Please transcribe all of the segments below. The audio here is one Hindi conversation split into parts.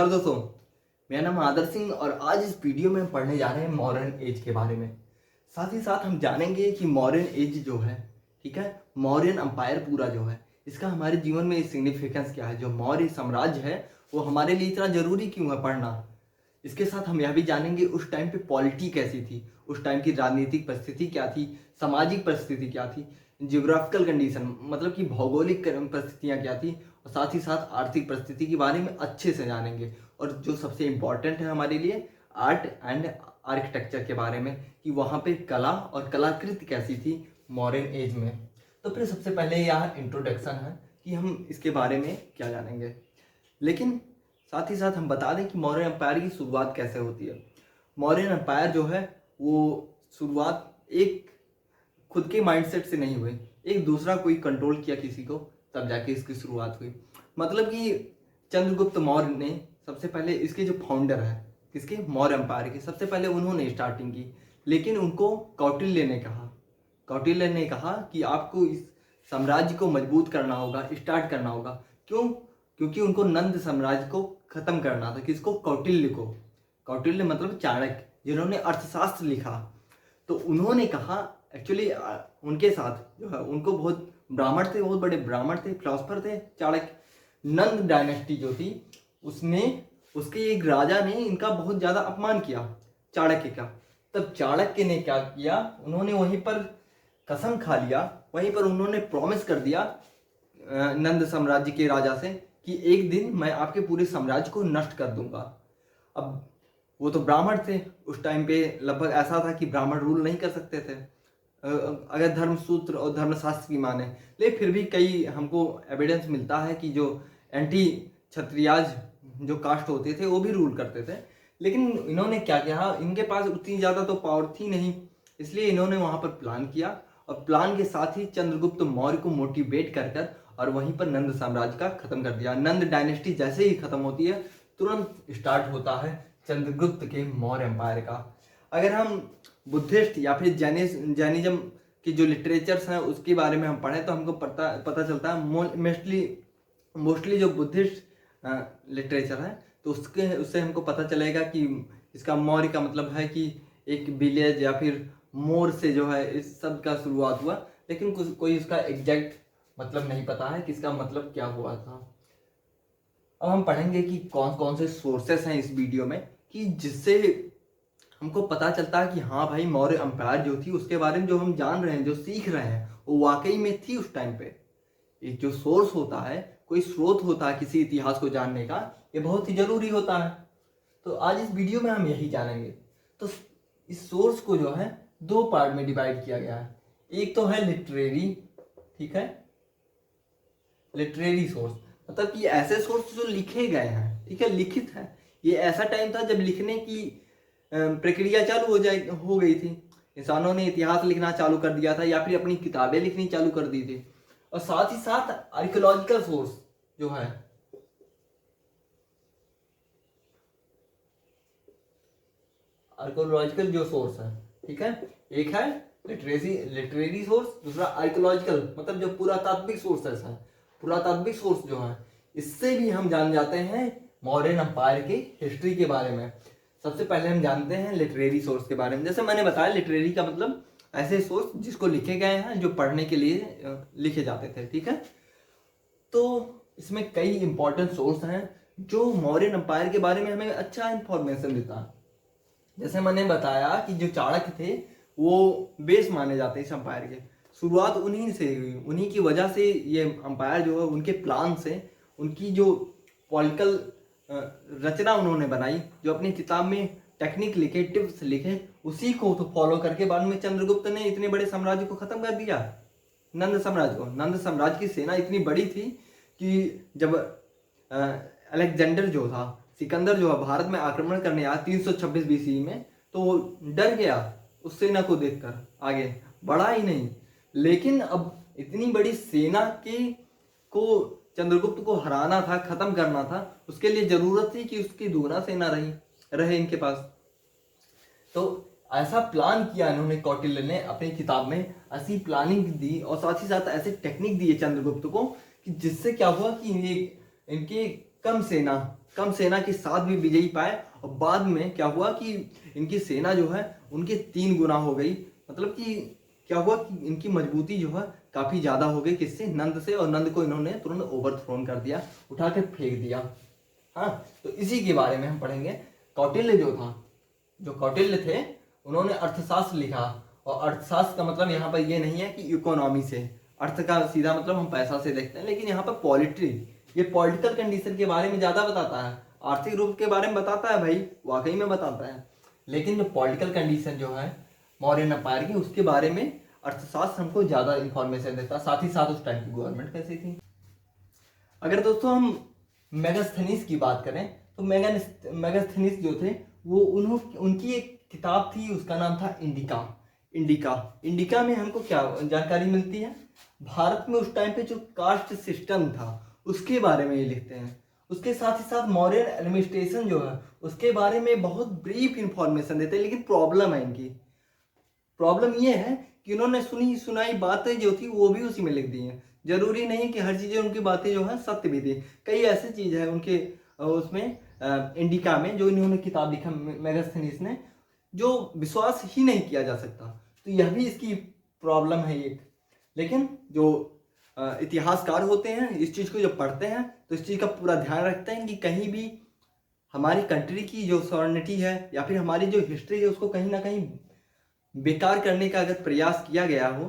नमस्कार दोस्तों, मेरा नाम आदर सिंह और आज इस वीडियो में हम पढ़ने जा रहे हैं मॉडर्न एज के बारे में। साथ ही साथ हम जानेंगे कि मॉडर्न एज जो है, ठीक है, मौर्यन अंपायर पूरा जो है, इसका हमारे जीवन में सिग्निफिकेंस क्या है। जो मौर्य साम्राज्य है वो हमारे लिए इतना जरूरी क्यों है पढ़ना। इसके साथ हम यह भी जानेंगे उस टाइम पे पॉलिटी कैसी थी, उस टाइम की राजनीतिक परिस्थिति क्या थी, सामाजिक परिस्थिति क्या थी, जियोग्राफिकल कंडीशन मतलब कि भौगोलिक परिस्थितियाँ क्या थी, और साथ ही साथ आर्थिक परिस्थिति के बारे में अच्छे से जानेंगे। और जो सबसे इम्पॉर्टेंट है हमारे लिए, आर्ट एंड आर्किटेक्चर के बारे में कि वहाँ पे कला और कलाकृति कैसी थी मॉडर्न एज में। तो फिर सबसे पहले यह इंट्रोडक्शन है कि हम इसके बारे में क्या जानेंगे, लेकिन साथ ही साथ हम बता दें कि मौर्य एम्पायर की शुरुआत कैसे होती है। मौर्य एम्पायर जो है वो शुरुआत एक खुद के माइंडसेट से नहीं हुई, एक दूसरा कोई कंट्रोल किया किसी को, तब जाके इसकी शुरुआत हुई। मतलब कि चंद्रगुप्त मौर्य ने सबसे पहले इसके जो फाउंडर है किसके, मौर्य एम्पायर के, सबसे पहले उन्होंने स्टार्टिंग की। लेकिन उनको कौटिल्य ने कहा कि आपको इस साम्राज्य को मजबूत करना होगा, स्टार्ट करना होगा। क्यों? क्योंकि उनको नंद साम्राज्य को खत्म करना था। किसको? कौटिल्य को। कौटिल्य मतलब चाणक्य, जिन्होंने अर्थशास्त्र लिखा। तो उन्होंने कहा, एक्चुअली उनके साथ जो है उनको बहुत ब्राह्मण थे, बहुत बड़े ब्राह्मण थे, फिलोसफर थे चाणक्य। नंद डायनेस्टी जो थी उसके एक राजा ने इनका बहुत ज्यादा अपमान किया, चाणक्य का। तब चाणक्य ने क्या किया, उन्होंने वहीं पर कसम खा लिया, वहीं पर उन्होंने प्रॉमिस कर दिया नंद साम्राज्य के राजा से कि एक दिन मैं आपके पूरे साम्राज्य को नष्ट कर दूंगा। अब वो तो ब्राह्मण थे, उस टाइम पे लगभग ऐसा था कि ब्राह्मण रूल नहीं कर सकते थे अगर धर्मसूत्र और धर्मशास्त्र की माने। लेकिन फिर भी कई हमको एविडेंस मिलता है कि जो एंटी क्षत्रियाज जो कास्ट होते थे वो भी रूल करते थे। लेकिन इन्होंने क्या किया, इनके पास उतनी ज़्यादा तो पावर थी नहीं, इसलिए इन्होंने वहाँ पर प्लान किया और प्लान के साथ ही चंद्रगुप्त मौर्य को मोटिवेट कर और वहीं पर नंद साम्राज्य का खत्म कर दिया। नंद डायनेस्टी जैसे ही खत्म होती है तुरंत स्टार्ट होता है चंद्रगुप्त के मौर्य एम्पायर का। अगर हम बुद्धिस्ट या फिर जैनिज्म की जो लिटरेचर्स हैं उसके बारे में हम पढ़ें तो हमको पता चलता है मोस्टली जो बुद्धिस्ट लिटरेचर है तो उससे हमको पता चलेगा कि इसका मौर्य का मतलब है कि एक विलेज या फिर मोर से जो है इस सब का शुरुआत हुआ। लेकिन कोई इसका एग्जैक्ट मतलब नहीं पता है कि इसका मतलब क्या हुआ था। अब हम पढ़ेंगे कि कौन कौन से सोर्सेस हैं इस वीडियो में कि जिससे हमको पता चलता है कि हाँ भाई मौर्य एम्पायर जो थी उसके बारे में जो हम जान रहे हैं, जो सीख रहे हैं, वो वाकई में थी उस टाइम पे। एक जो सोर्स होता है, कोई स्रोत होता है किसी इतिहास को जानने का, ये बहुत ही जरूरी होता है। तो आज इस वीडियो में हम यही जानेंगे। तो इस सोर्स को जो है दो पार्ट में डिवाइड किया गया है। एक तो है लिटरेरी, ठीक है, लिटरेरी सोर्स मतलब कि ऐसे सोर्स जो लिखे गए हैं, ठीक है, लिखित है। ये ऐसा टाइम था जब लिखने की प्रक्रिया चालू हो गई थी, इंसानों ने इतिहास लिखना चालू कर दिया था या फिर अपनी किताबें लिखनी चालू कर दी थी। और साथ ही साथ आर्कियोलॉजिकल सोर्स जो है, आर्कियोलॉजिकल जो सोर्स है, ठीक है, एक है लिटरेरी सोर्स, दूसरा आर्कियोलॉजिकल मतलब जो पुरातात्विक सोर्सेस है। पुरातात्विक सोर्स जो है इससे भी हम जान जाते हैं मौर्यन एम्पायर की हिस्ट्री के बारे में। सबसे पहले हम जानते हैं लिटरेरी सोर्स के बारे में। जैसे मैंने बताया, लिटरेरी का मतलब ऐसे सोर्स जिसको लिखे गए हैं, जो पढ़ने के लिए लिखे जाते थे, ठीक है। तो इसमें कई इंपॉर्टेंट सोर्स हैं जो मौर्यन एम्पायर के बारे में हमें अच्छा इंफॉर्मेशन देता है। जैसे मैंने बताया कि जो चाणक्य थे वो बेस माने जाते हैं इस एम्पायर के। शुरुआत उन्हीं से हुई, उन्हीं की वजह से ये एम्पायर जो है, उनके प्लान से, उनकी जो पॉलिटिकल रचना उन्होंने बनाई, जो अपनी किताब में टेक्निक लिखे, टिप्स लिखे, उसी को तो फॉलो करके बाद में चंद्रगुप्त ने इतने बड़े साम्राज्य को खत्म कर दिया, नंद साम्राज्य को। नंद साम्राज्य की सेना इतनी बड़ी थी कि जब अलेक्जेंडर जो था, सिकंदर जो है, भारत में आक्रमण करने आया 326 बीसी में, तो वो डर गया उस सेना को देखकर, आगे बढ़ा ही नहीं। लेकिन अब इतनी बड़ी सेना को चंद्रगुप्त को हराना था, खत्म करना था, उसके लिए जरूरत थी कि उसकी दुगना सेना रहे इनके पास। तो ऐसा प्लान किया इन्होंने, कौटिल्य ने अपनी किताब में ऐसी प्लानिंग दी और साथ ही साथ ऐसे टेक्निक दिए चंद्रगुप्त को कि जिससे क्या हुआ कि ये इनकी कम सेना के साथ भी विजयी पाए, और बाद में क्या हुआ कि इनकी सेना जो है उनके 3 गुना हो गई। मतलब कि क्या हुआ कि इनकी मजबूती जो है काफी ज्यादा हो गई, किससे? नंद से। और नंद को इन्होंने तुरंत ओवरथ्रोन कर दिया, उठा के फेंक दिया। हाँ, तो इसी के बारे में हम पढ़ेंगे। कौटिल्य जो था, जो कौटिल्य थे, उन्होंने अर्थशास्त्र लिखा। और अर्थशास्त्र का मतलब यहाँ पर ये नहीं है कि इकोनॉमी से, अर्थ का सीधा मतलब हम पैसा से देखते हैं, लेकिन यहाँ पर पॉलिट्री, ये पॉलिटिकल कंडीशन के बारे में ज्यादा बताता है। आर्थिक रूप के बारे में बताता है भाई, वाकई में बताता है, लेकिन जो पॉलिटिकल कंडीशन जो है मौर्यन एम्पायर की, उसके बारे में अर्थशास्त्र हमको ज्यादा इंफॉर्मेशन देता है। साथ ही साथ उस टाइम की गवर्नमेंट कैसी थी। अगर दोस्तों हम मेगास्थनीज की बात करें तो मेगास्थनीज जो थे वो उनकी एक किताब थी, उसका नाम था इंडिका। इंडिका में हमको क्या जानकारी मिलती है? भारत में उस टाइम पे जो कास्ट सिस्टम था उसके बारे में ये लिखते हैं। उसके साथ ही साथ मौर्यन एडमिनिस्ट्रेशन जो है उसके बारे में बहुत ब्रीफ इंफॉर्मेशन देते हैं। लेकिन प्रॉब्लम है इनकी, प्रॉब्लम ये है कि उन्होंने सुनी सुनाई बातें जो थी वो भी उसी में लिख दी हैं। जरूरी नहीं कि हर चीजें उनकी बातें जो है सत्य भी थी। कई ऐसी चीज है उनके उसमें इंडिका में, जो इन्होंने किताब लिखा मेगास्थनीज ने, जो विश्वास ही नहीं किया जा सकता। तो यह भी इसकी प्रॉब्लम है एक। लेकिन जो इतिहासकार होते हैं इस चीज को जब पढ़ते हैं तो इस चीज का पूरा ध्यान रखते हैं कि कहीं भी हमारी कंट्री की जो सॉवरेनिटी है या फिर हमारी जो हिस्ट्री है उसको कहीं ना कहीं बेकार करने का अगर प्रयास किया गया हो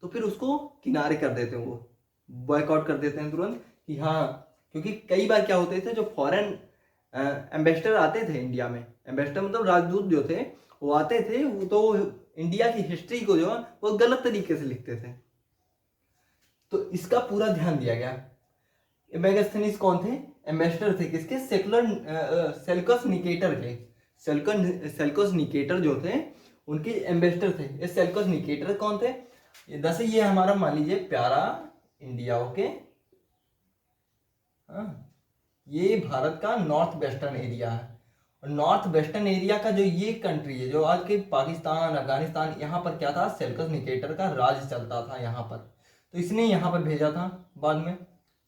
तो फिर उसको किनारे कर देते हैं, वो बॉयकॉट कर देते हैं तुरंत कि हाँ। क्योंकि कई बार क्या होते थे, जो फॉरेन एम्बेसडर आते थे इंडिया में, एम्बेसडर मतलब राजदूत जो थे, वो आते थे वो तो इंडिया की हिस्ट्री को जो है वो गलत तरीके से लिखते थे। तो इसका पूरा ध्यान दिया गया। मेगास्थनीज कौन थे? एम्बेसडर थे किसके? सेल्यूकस निकेटर के। सेल्यूकस निकेटर जो थे उनके एम्बेसडर थे। ये सेल्यूकस निकेटर कौन थे? जैसे ये हमारा मान लीजिए प्यारा इंडिया, ओके, हाँ, ये भारत का नॉर्थ वेस्टर्न एरिया है। और नॉर्थ वेस्टर्न एरिया का जो ये कंट्री है, जो आज के पाकिस्तान, अफगानिस्तान, यहाँ पर क्या था? सेल्यूकस निकेटर का राज चलता था यहाँ पर। तो इसने यहाँ पर भेजा था बाद में,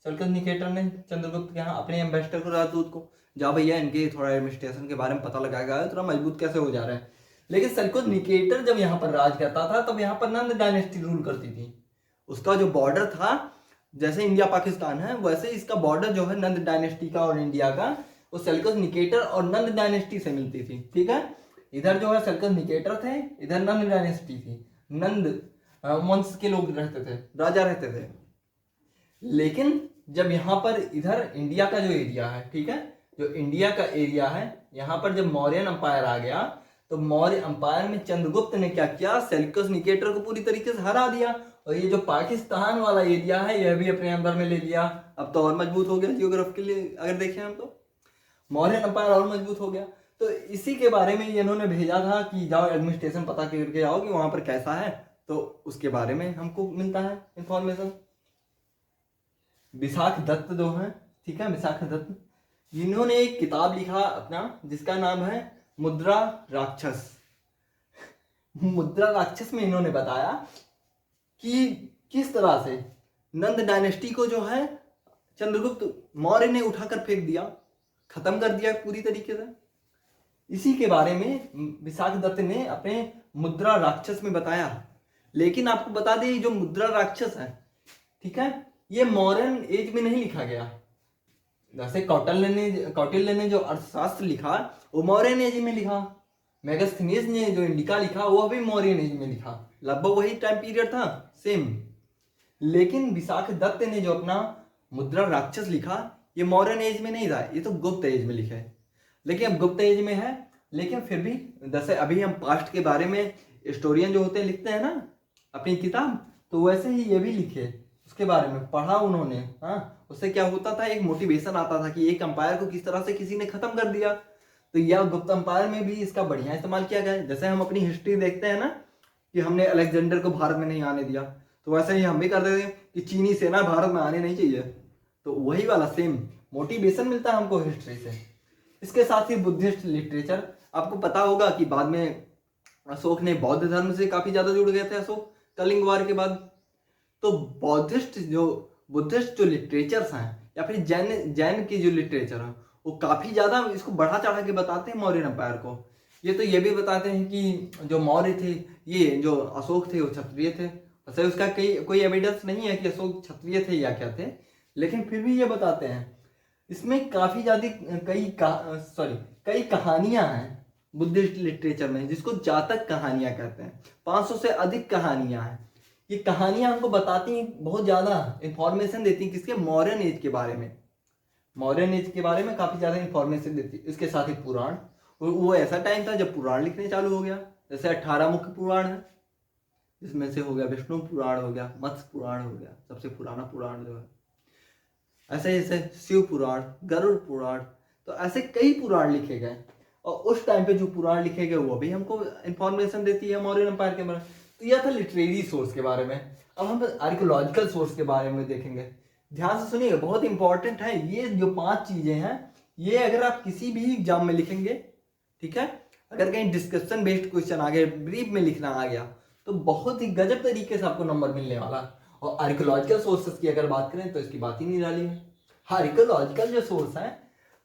सेल्यूकस निकेटर ने चंद्रगुप्त के यहाँ अपने एम्बेसडर को, राजदूत को, जा भैया इनके थोड़ा एडमिनिस्ट्रेशन के बारे में पता लगाया, थोड़ा मजबूत कैसे हो जा रहा है। लेकिन सेल्यूकस निकेटर जब यहाँ पर राज करता था तब यहाँ पर नंद डायनेस्टी रूल करती थी। उसका जो बॉर्डर था, जैसे इंडिया पाकिस्तान है वैसे इसका बॉर्डर जो है नंद डायनेस्टी का और इंडिया का, वो सेल्यूकस निकेटर और नंद डायनेस्टी से मिलती थी। ठीक है, इधर जो है सेल्यूकस निकेटर थे, इधर नंद डायनेस्टी थी, नंद वंश के लोग रहते थे, राजा रहते थे। लेकिन जब यहाँ पर इधर इंडिया का जो एरिया है, ठीक है, जो इंडिया का एरिया है, यहाँ पर जब मौर्यन अंपायर आ गया तो मौर्य अंपायर में चंद्रगुप्त ने क्या किया? सेल्यूकस निकेटर को पूरी तरीके से हरा दिया, और ये जो पाकिस्तान वाला एरिया है यह भी अपने अंदर में ले लिया। अब तो और मजबूत हो गया जियोग्राफिकली अगर देखें हम तो, मौर्यन अंपायर और मजबूत हो गया। तो इसी के बारे में इन्होंने भेजा था कि जाओ एडमिनिस्ट्रेशन पता करके आओ कि वहां पर कैसा है। तो उसके बारे में हमको मिलता है इंफॉर्मेशन। विशाख दत्त जो है, ठीक है, विशाख दत्त, इन्होंने एक किताब लिखा अपना जिसका नाम है मुद्रा राक्षस। मुद्रा राक्षस में इन्होंने बताया कि किस तरह से नंद डायनेस्टी को जो है चंद्रगुप्त मौर्य ने उठाकर फेंक दिया, खत्म कर दिया पूरी तरीके से। इसी के बारे में विशाख दत्त ने अपने मुद्रा राक्षस में बताया। लेकिन आपको बता दें, ये जो मुद्रा राक्षस है, ठीक है, ये मॉडर्न एज में नहीं लिखा गया। जैसे कौटिल्य ने जो अर्थशास्त्र लिखा वो मौर्यन एज में लिखा, मेगास्थनीज ने जो इंडिका लिखा वो भी मौर्यन एज में लिखा, लगभग वही टाइम पीरियड था, सेम। लेकिन विशाख दत्त ने जो अपना मुद्रा राक्षस लिखा ये मॉडर्न एज में नहीं था, ये तो गुप्त एज में लिखा है। लेकिन अब गुप्त एज में है, लेकिन फिर भी जैसे अभी हम पास्ट के बारे में हिस्टोरियन जो होते हैं लिखते हैं ना अपनी किताब, तो वैसे ही ये भी लिखे, उसके बारे में पढ़ा उन्होंने। हाँ, उससे क्या होता था, एक मोटिवेशन आता था कि एक अंपायर को किस तरह से किसी ने खत्म कर दिया। तो यह गुप्त अंपायर में भी इसका बढ़िया इस्तेमाल किया गया है। जैसे हम अपनी हिस्ट्री देखते हैं ना कि हमने अलेक्जेंडर को भारत में नहीं आने दिया, तो वैसे ही हम भी कर देते हैं कि चीनी सेना भारत में आने नहीं चाहिए। तो वही वाला सेम मोटिवेशन मिलता है हमको हिस्ट्री से। इसके साथ ही बुद्धिस्ट लिटरेचर, आपको पता होगा कि बाद में अशोक ने बौद्ध धर्म से काफी ज्यादा जुड़ गए थे, अशोक कलिंग वार के बाद। तो बुद्धिस्ट जो लिटरेचर्स हैं या फिर जैन की जो लिटरेचर है वो काफ़ी ज़्यादा इसको बढ़ा चढ़ा के बताते हैं मौर्य एम्पायर को। ये भी बताते हैं कि जो मौर्य थे, ये जो अशोक थे वो क्षत्रिय थे। वैसे उसका कोई एविडेंस नहीं है कि अशोक क्षत्रिय थे या क्या थे, लेकिन फिर भी ये बताते हैं। इसमें काफ़ी ज़्यादा कई कहानियाँ हैं बुद्धिस्ट लिटरेचर में, जिसको जातक कहानियाँ कहते हैं। 500 से अधिक कहानियाँ हैं। ये कहानियाँ हमको बताती हैं, बहुत ज़्यादा इंफॉर्मेशन देती हैं किसके, मॉडर्न एज के बारे में। मॉडर्न एज के बारे में काफ़ी ज़्यादा इंफॉर्मेशन देती है। इसके साथ ही पुराण, वो ऐसा टाइम था जब पुराण लिखने चालू हो गया। जैसे 18 मुख्य पुराण है, जिसमें से हो गया विष्णु पुराण, हो गया मत्स्य पुराण, हो गया सबसे पुराना पुराण जो है। ऐसे ऐसे शिव पुराण, गरुड़ पुराण, तो ऐसे कई पुराण लिखे गए। और उस टाइम पे जो पुराण लिखे गए वो भी हमको इंफॉर्मेशन देती है मौर्य एम्पायर के बारे में। तो यह था लिटरेरी सोर्स के बारे में। अब हम आर्कियोलॉजिकल सोर्स के बारे में देखेंगे। ध्यान से सुनिए, बहुत इंपॉर्टेंट है ये जो 5 चीजें हैं। ये अगर आप किसी भी एग्जाम में लिखेंगे, ठीक है, अगर कहीं डिस्कशन बेस्ड क्वेश्चन आ गया, ब्रीफ में लिखना आ गया, तो बहुत ही गजब तरीके से आपको नंबर मिलने वाला। और आर्कियोलॉजिकल सोर्सेस की अगर बात करें तो इसकी बात ही नहीं डाली है। आर्कियोलॉजिकल जो सोर्स हैं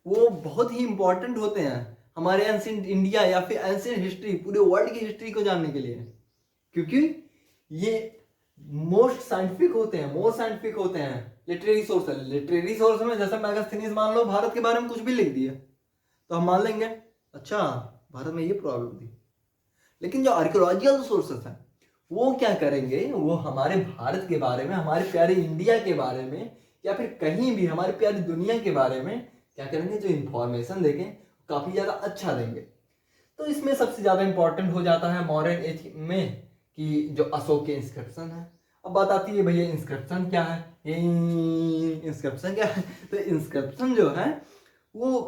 वो बहुत ही इंपॉर्टेंट होते हैं हमारे एंशिएंट इंडिया या फिर एंशिएंट हिस्ट्री, पूरे वर्ल्ड की हिस्ट्री को जानने के लिए, क्योंकि ये मोस्ट साइंटिफिक होते हैं। लिटरेरी सोर्स है। लिटरेरी सोर्स में जैसे मैगस्थनीज मान लो भारत के बारे में कुछ भी लिख दिया तो हम मान लेंगे अच्छा भारत में ये प्रॉब्लम थी। लेकिन जो आर्कियोलॉजिकल सोर्सेस हैं वो क्या करेंगे, वो हमारे भारत के बारे में, हमारे प्यारे इंडिया के बारे में, या फिर कहीं भी हमारी प्यारी दुनिया के बारे में क्या करेंगे, जो इंफॉर्मेशन देंगे काफ़ी ज़्यादा अच्छा देंगे। तो इसमें सबसे ज़्यादा इंपॉर्टेंट हो जाता है मॉडर्न एज में कि जो अशोक के इंस्क्रिप्शन है। अब बात आती है भैया इंस्क्रिप्शन क्या है, ये इंस्क्रिप्शन क्या है। तो इंस्क्रिप्शन जो है वो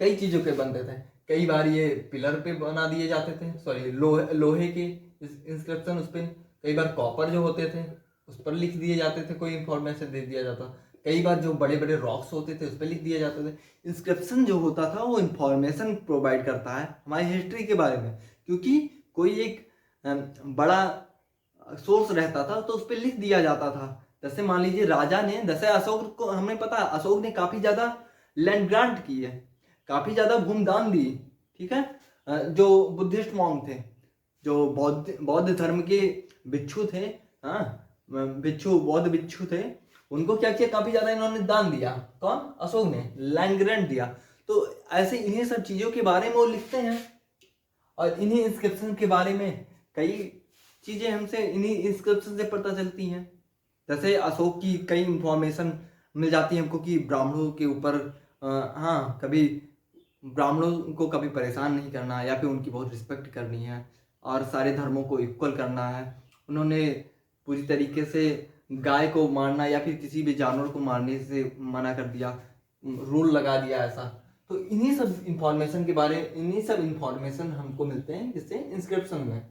कई चीज़ों के बनते थे। कई बार ये पिलर पे बना दिए जाते थे, सॉरी लोहे के इंस्क्रिप्शन उस पर। कई बार कॉपर जो होते थे उस पर लिख दिए जाते थे, कोई इंफॉर्मेशन दे दिया जाता। कई बार जो बड़े बड़े रॉक्स होते थे उस पर लिख दिए जाते थे। इंस्क्रिप्शन जो होता था वो इंफॉर्मेशन प्रोवाइड करता है हमारी हिस्ट्री के बारे में, क्योंकि कोई एक बड़ा सोर्स रहता था तो उस पर लिख दिया जाता था। जैसे मान लीजिए राजा ने, जैसे अशोक को हमें पता है अशोक ने काफ़ी ज़्यादा लैंड ग्रांट की है, काफ़ी ज़्यादा भूमदान दी, ठीक है। जो बुद्धिस्ट मॉन्क थे, जो बौद्ध धर्म के भिक्षु थे, हाँ बौद्ध भिक्षु थे, उनको क्या किया, काफ़ी ज़्यादा इन्होंने दान दिया। कौन, अशोक ने लैंड ग्रांट दिया। तो ऐसे इन्हीं सब चीज़ों के बारे में वो लिखते हैं। और इन्हीं इंस्क्रिप्शन के बारे में कई चीज़ें हमसे इन्हीं इंस्क्रिप्शन से पता चलती हैं। जैसे अशोक की कई इंफॉर्मेशन मिल जाती है हमको कि ब्राह्मणों के ऊपर हाँ कभी ब्राह्मणों को कभी परेशान नहीं करना, या फिर उनकी बहुत रिस्पेक्ट करनी है और सारे धर्मों को इक्वल करना है। उन्होंने पूरी तरीके से गाय को मारना या फिर किसी भी जानवर को मारने से मना कर दिया, रूल लगा दिया ऐसा। तो इन्हीं सब इंफॉर्मेशन हमको मिलते हैं जिससे इंस्क्रिप्शन में।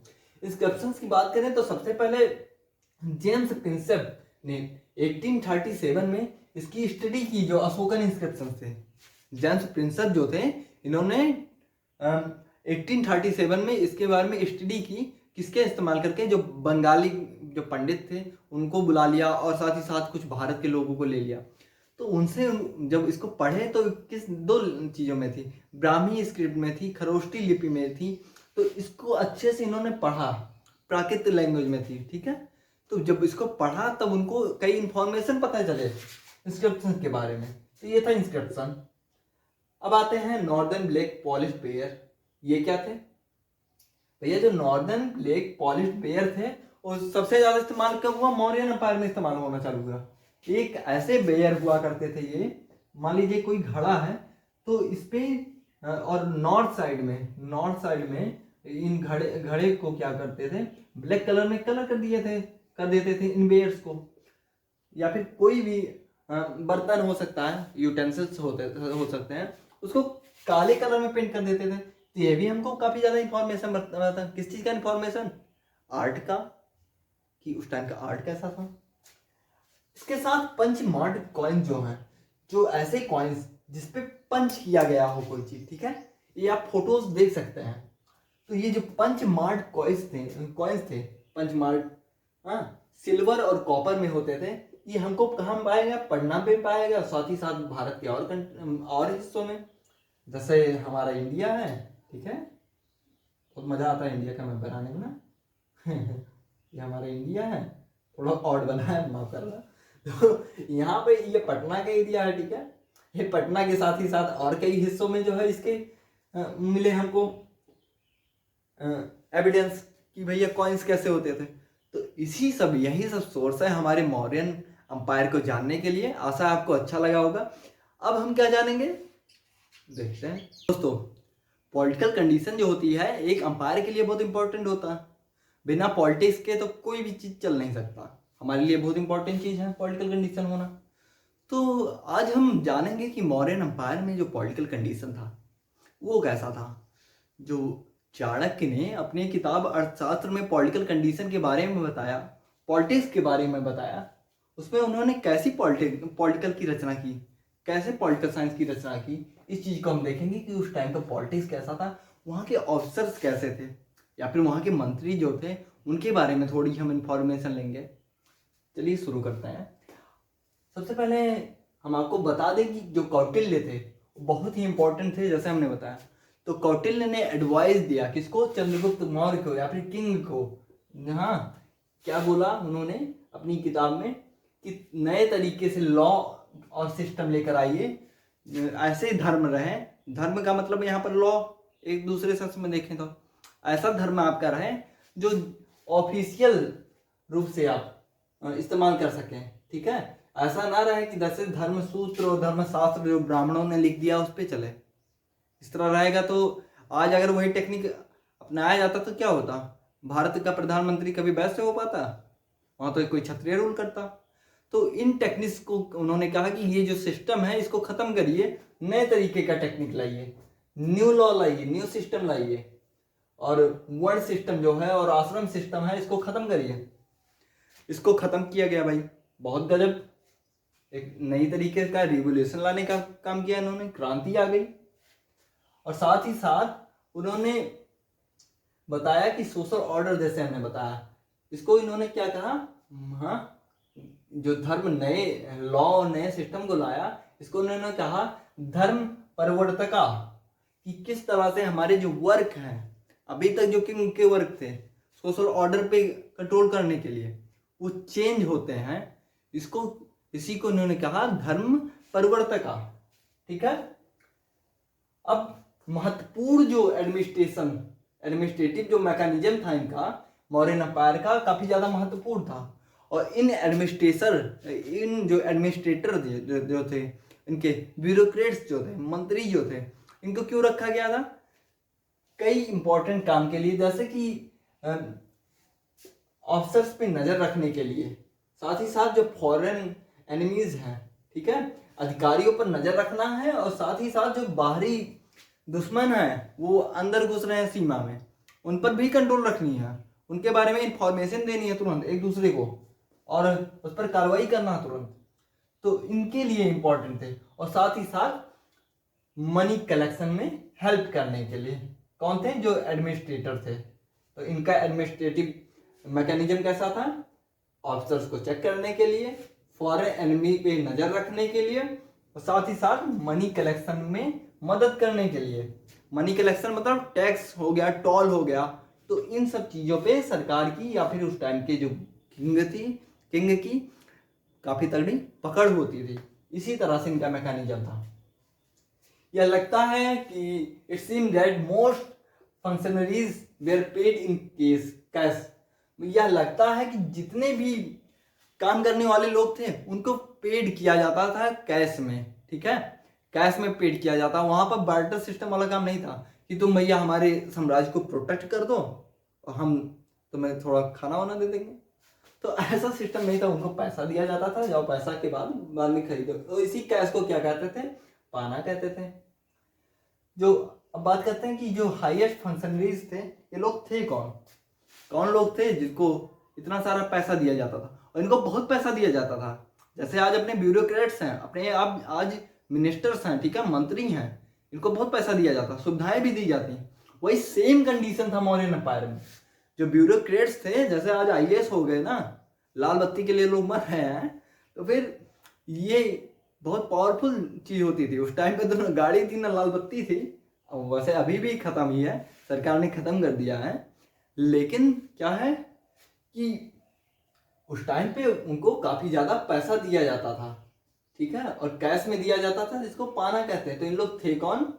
इंस्क्रिप्शंस की बात करें तो सबसे पहले जेम्स प्रिंसेप ने 1837 में इसकी स्टडी की, जो अशोकन इंस्क्रिप्शन थे। जेम्स प्रिंसेप जो थे इन्होंने 1837 में इसके बारे में स्टडी की, किसके इस्तेमाल करके, जो बंगाली जो पंडित थे उनको बुला लिया और साथ ही साथ कुछ भारत के लोगों को ले लिया। तो उनसे जब इसको पढ़े तो किस 2 चीज़ों में थी, ब्राह्मी स्क्रिप्ट में थी, खरोष्टी लिपि में थी। तो इसको अच्छे से इन्होंने पढ़ा, प्राकृत लैंग्वेज में थी, ठीक है। तो जब इसको पढ़ा तब उनको कई इंफॉर्मेशन पता चले इंस्क्रिप्शन के बारे में। तो ये था इंस्क्रिप्शन। अब आते हैं नॉर्दर्न ब्लैक पॉलिश बेयर। ये क्या थे भैया, जो नॉर्दर्न ब्लैक पॉलिश बेयर थे वो सबसे ज्यादा इस्तेमाल कब हुआ, मौर्य एम्पायर में इस्तेमाल होना चालू हुआ। एक ऐसे बेयर हुआ करते थे ये, मान लीजिए कोई घड़ा है तो इस पे और नॉर्थ साइड में इन घड़े को क्या करते थे, ब्लैक कलर में कलर कर देते थे इन बेयर्स को। या फिर कोई भी बर्तन हो सकता है, यूटेंसिल्स हो सकते हैं, उसको काले कलर में पेंट कर देते थे। तो ये भी हमको काफी ज्यादा इंफॉर्मेशन बताता। किस चीज का इंफॉर्मेशन, आर्ट का, कि उस टाइम का आर्ट कैसा था। इसके साथ पंच मार्क कॉइन जो है, जो ऐसे कॉइन्स जिसपे पंच किया गया हो कोई चीज, ठीक है, ये आप फोटोज देख सकते हैं। तो ये जो पंच मार्क कॉइन्स थे पंच मार्क, हाँ, सिल्वर और कॉपर में होते थे। ये हमको कहाँ पाएगा, पटना पे पाएगा, साथ ही साथ भारत के और हिस्सों में, जैसे हमारा इंडिया है, ठीक है। बहुत मजा आता है इंडिया का मैप बनाने में ना। ये हमारा इंडिया है, थोड़ा ऑड बना है, माफ करना। तो यहाँ पे ये पटना का एरिया है, ठीक है। ये पटना के साथ ही साथ और कई हिस्सों में जो है इसके मिले हमको एविडेंस कि भैया कॉइन्स कैसे होते थे। तो यही सब सोर्स है हमारे मौर्यन अंपायर को जानने के लिए। आशा आपको अच्छा लगा होगा। अब हम क्या जानेंगे, देखते हैं। दोस्तों, पॉलिटिकल कंडीशन जो होती है एक अंपायर के लिए बहुत इंपॉर्टेंट होता है। बिना पॉलिटिक्स के तो कोई भी चीज चल नहीं सकता। हमारे लिए बहुत इंपॉर्टेंट चीज है पॉलिटिकल कंडीशन होना। तो आज हम जानेंगे कि मौर्यन अंपायर में जो पॉलिटिकल कंडीशन था वो कैसा था। जो चाणक्य ने अपनी किताब अर्थशास्त्र में पॉलिटिकल कंडीशन के बारे में बताया, पॉलिटिक्स के बारे में बताया, उसमें उन्होंने कैसी पॉलिटिकल की रचना की, कैसे पॉलिटिकल साइंस की रचना की, इस चीज को हम देखेंगे कि उस टाइम पर पॉलिटिक्स कैसा था, वहाँ के ऑफिसर्स कैसे थे, या फिर वहाँ के मंत्री जो थे उनके बारे में थोड़ी हम इंफॉर्मेशन लेंगे। चलिए शुरू करते हैं। सबसे पहले हम आपको बता दें कि जो कौटिल्य थे बहुत ही इंपॉर्टेंट थे, जैसे हमने बताया। तो कौटिल्य ने एडवाइस दिया किसको, चंद्रगुप्त मौर्य को या फिर किंग को। हाँ, क्या बोला उन्होंने अपनी किताब में कि नए तरीके से लॉ और सिस्टम लेकर आइए, ऐसे धर्म रहे। धर्म का मतलब यहाँ पर लॉ, एक दूसरे सेंस में देखें तो ऐसा धर्म आपका रहे जो ऑफिशियल रूप से आप इस्तेमाल कर सकें, ठीक है। ऐसा ना रहे कि जैसे धर्म सूत्र और धर्मशास्त्र जो ब्राह्मणों ने लिख दिया उस पर चले, इस तरह रहेगा तो आज अगर वही टेक्निक अपनाया जाता तो क्या होता, भारत का प्रधानमंत्री कभी वैसे हो पाता, वहां तो कोई क्षत्रिय रूल करता। तो इन टेक्निक्स को उन्होंने कहा कि ये जो सिस्टम है इसको खत्म करिए, नए तरीके का टेक्निक लाइए, न्यू लॉ लाइए, न्यू सिस्टम लाइए, और वर्ण सिस्टम जो है और आश्रम सिस्टम है इसको खत्म करिए। इसको खत्म किया गया भाई, बहुत गजब, एक नई तरीके का रिवोल्यूशन लाने का काम किया इन्होंने, क्रांति आ गई। और साथ ही साथ उन्होंने बताया कि सोशल ऑर्डर, जैसे हमने बताया, इसको इन्होंने क्या कहा, हाँ, जो धर्म नए लॉ नए सिस्टम को लाया, इसको उन्होंने कहा धर्म परिवर्तका, कि किस तरह से हमारे जो वर्क हैं, अभी तक जो किंग के वर्क थे सोशल ऑर्डर पे कंट्रोल करने के लिए, वो चेंज होते हैं। इसी को उन्होंने कहा धर्म परिवर्तका, ठीक है। अब महत्वपूर्ण जो एडमिनिस्ट्रेटिव जो मैकेनिज्म था इनका, मौर्यन अंपायर का, काफी ज्यादा महत्वपूर्ण था। और इन जो एडमिनिस्ट्रेटर जो थे, इनके ब्यूरोक्रेट्स जो थे, मंत्री जो थे, इनको क्यों रखा गया था, कई इंपॉर्टेंट काम के लिए, जैसे कि ऑफिसर्स पे नजर रखने के लिए, साथ ही साथ जो फॉरेन एनिमीज हैं, ठीक है, अधिकारियों पर नजर रखना है, और साथ ही साथ जो बाहरी दुश्मन है वो अंदर घुस रहे हैं सीमा में, उन पर भी कंट्रोल रखनी है, उनके बारे में इंफॉर्मेशन देनी है तुरंत एक दूसरे को, और उस पर कार्रवाई करना तुरंत। तो इनके लिए इंपॉर्टेंट थे। और साथ ही साथ मनी कलेक्शन में हेल्प करने के लिए कौन थे, जो एडमिनिस्ट्रेटर थे। तो इनका एडमिनिस्ट्रेटिव मैकेनिज्म कैसा था, ऑफिसर्स को चेक करने के लिए, फॉरेन एनिमी पे नजर रखने के लिए, और साथ ही साथ मनी कलेक्शन में मदद करने के लिए। मनी कलेक्शन मतलब टैक्स हो गया, टोल हो गया, तो इन सब चीजों पे सरकार की या फिर उस टाइम के जो किंग की काफी तगड़ी पकड़ होती थी। इसी तरह से इनका मैकेनिज्म था। यह लगता है कि it seem that most functionaries were paid in cash. यह लगता है कि जितने भी काम करने वाले लोग थे उनको पेड किया जाता था कैश में, ठीक है, कैश में पेड किया जाता। वहां पर बार्टर सिस्टम वाला काम नहीं था कि तुम भैया हमारे साम्राज्य को प्रोटेक्ट कर दो और हम तुम्हें थोड़ा खाना वाना दे देंगे। तो ऐसा सिस्टम नहीं था, उनको पैसा दिया जाता था, जाओ पैसा के बाद में खरीदो। तो इसी कैश को क्या कहते थे, पाना कहते थे। जो अब बात करते हैं कि जो हाईएस्ट फंक्शनरीज थे, ये लोग थे कौन लोग थे जिनको इतना सारा पैसा दिया जाता था, और इनको बहुत पैसा दिया जाता था। जैसे आज अपने ब्यूरोक्रेट्स हैं, अपने आज मिनिस्टर्स हैं, ठीक है, मंत्री हैं, इनको बहुत पैसा दिया जाता, सुविधाएं भी दी जाती। वही सेम कंडीशन था मौर्यन एम्पायर में। जो ब्यूरोक्रेट्स थे, जैसे आज आईएएस हो गए ना, लाल बत्ती के लिए लोग मर रहे हैं, तो फिर ये बहुत पावरफुल चीज होती थी उस टाइम पे। तो ना गाड़ी थी ना लाल बत्ती थी। वैसे अभी भी खत्म ही है, सरकार ने खत्म कर दिया है। लेकिन क्या है कि उस टाइम पे उनको काफी ज्यादा पैसा दिया जाता था, ठीक है, और कैश में दिया जाता था, जिसको पाना कहते हैं। तो इन लोग थे कौन?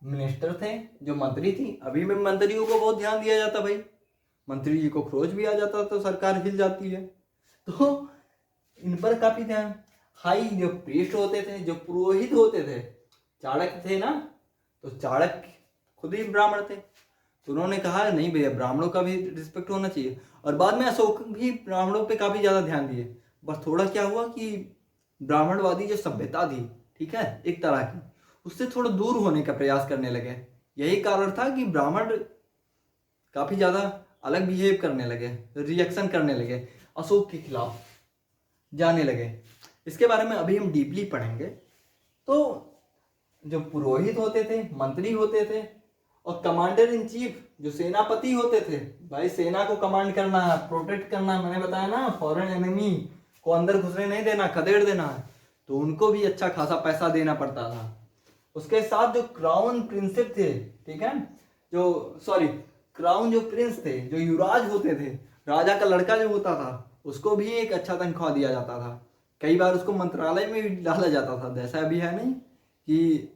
मिनिस्टर थे, जो मंत्री थी। अभी भी मंत्रियों को बहुत ध्यान दिया जाता भाई, मंत्री जी को खरोच भी आ जाता तो सरकार हिल जाती है। तो इन पर काफी ध्यान। हाई जो प्रीस्ट होते थे, जो पुरोहित होते थे, चाणक्य थे ना, तो चाणक्य खुद ही ब्राह्मण थे। तो उन्होंने कहा नहीं भैया, ब्राह्मणों का भी रिस्पेक्ट होना चाहिए। और बाद में अशोक भी ब्राह्मणों पे काफी ज्यादा ध्यान दिए। बस थोड़ा क्या हुआ कि ब्राह्मणवादी जो सभ्यता थी, ठीक है, एक तरह की, उससे थोड़ा दूर होने का प्रयास करने लगे। यही कारण था कि ब्राह्मण काफी ज्यादा अलग बिहेव करने लगे, रिएक्शन करने लगे, अशोक के खिलाफ जाने लगे। इसके बारे में अभी हम डीपली पढ़ेंगे। तो जो पुरोहित होते थे, मंत्री होते थे, और कमांडर इन चीफ जो सेनापति होते थे, भाई सेना को कमांड करना है, प्रोटेक्ट करना है, मैंने बताया ना, फॉरेन एनिमी को अंदर घुसने नहीं देना, खदेड़ देना है, तो उनको भी अच्छा खासा पैसा देना पड़ता था। उसके साथ जो क्राउन प्रिंसेप थे, ठीक है, जो सॉरी क्राउन जो प्रिंस थे, जो युवराज होते थे, राजा का लड़का जो होता था, उसको भी एक अच्छा तनख्वाह दिया जाता था। कई बार उसको मंत्रालय में भी डाला जाता था। जैसा अभी है नहीं कि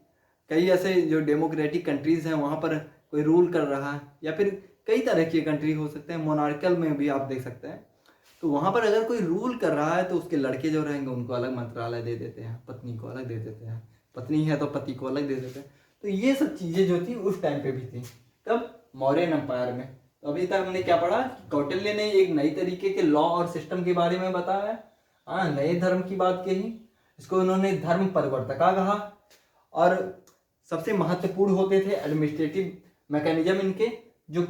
कई ऐसे जो डेमोक्रेटिक कंट्रीज हैं वहां पर कोई रूल कर रहा है, या फिर कई तरह की कंट्री हो सकते हैं, मोनार्कल में भी आप देख सकते हैं। तो वहां पर अगर कोई रूल कर रहा है तो उसके लड़के जो रहेंगे उनको अलग मंत्रालय दे देते हैं, पत्नी को अलग दे देते हैं, पत्नी है तो पति को अलग दे देते हैं। तो ये सब चीजें जो थी उस टाइम पे भी थी। कब? मौर्यन एम्पायर में। तो अभी तक हमने क्या पढ़ा? कौटिल्य ने एक नई तरीके के लॉ और सिस्टम के बारे में बताया। हाँ, नए धर्म की बात कही, इसको उन्होंने धर्म परिवर्तका कहा। और सबसे महत्वपूर्ण होते थे एडमिनिस्ट्रेटिव मैकेनिज्म इनके, जो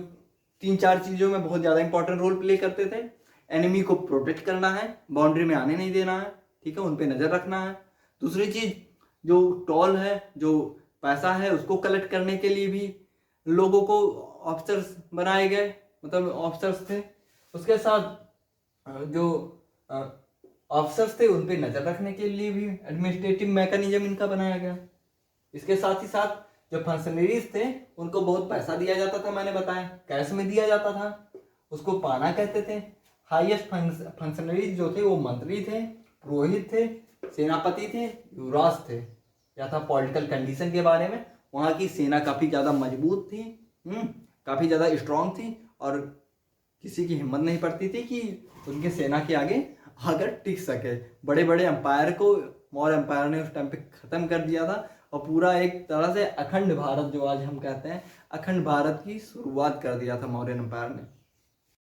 3-4 चीजों में बहुत ज्यादा इंपॉर्टेंट रोल प्ले करते थे। एनिमी को प्रोटेक्ट करना है, बाउंड्री में आने नहीं देना है, ठीक है, उन पे नजर रखना है। दूसरी चीज, जो टोल है, जो पैसा है, उसको कलेक्ट करने के लिए भी लोगों को ऑफिसर्स बनाए गए, मतलब ऑफिसर्स थे। उसके साथ जो ऑफिसर्स थे उन पे नजर रखने के लिए भी एडमिनिस्ट्रेटिव मैकेनिज्म इनका बनाया गया। इसके साथ ही साथ जो फंक्शनरीज थे उनको बहुत पैसा दिया जाता था, मैंने बताया, कैश में दिया जाता था, उसको पाना कहते थे। हाईएस्ट फंक्शनरीज जो थे वो मंत्री थे, पुरोहित थे, सेनापति थे, युवराज थे। या था पॉलिटिकल कंडीशन के बारे में, वहाँ की सेना काफ़ी ज़्यादा मजबूत थी, काफ़ी ज़्यादा स्ट्रांग थी, और किसी की हिम्मत नहीं पड़ती थी कि उनके सेना के आगे आकर टिक सके। बड़े बड़े एम्पायर को मौर्य एम्पायर ने उस टाइम पे ख़त्म कर दिया था, और पूरा एक तरह से अखंड भारत, जो आज हम कहते हैं, अखंड भारत की शुरुआत कर दिया था मौर्यन एम्पायर ने।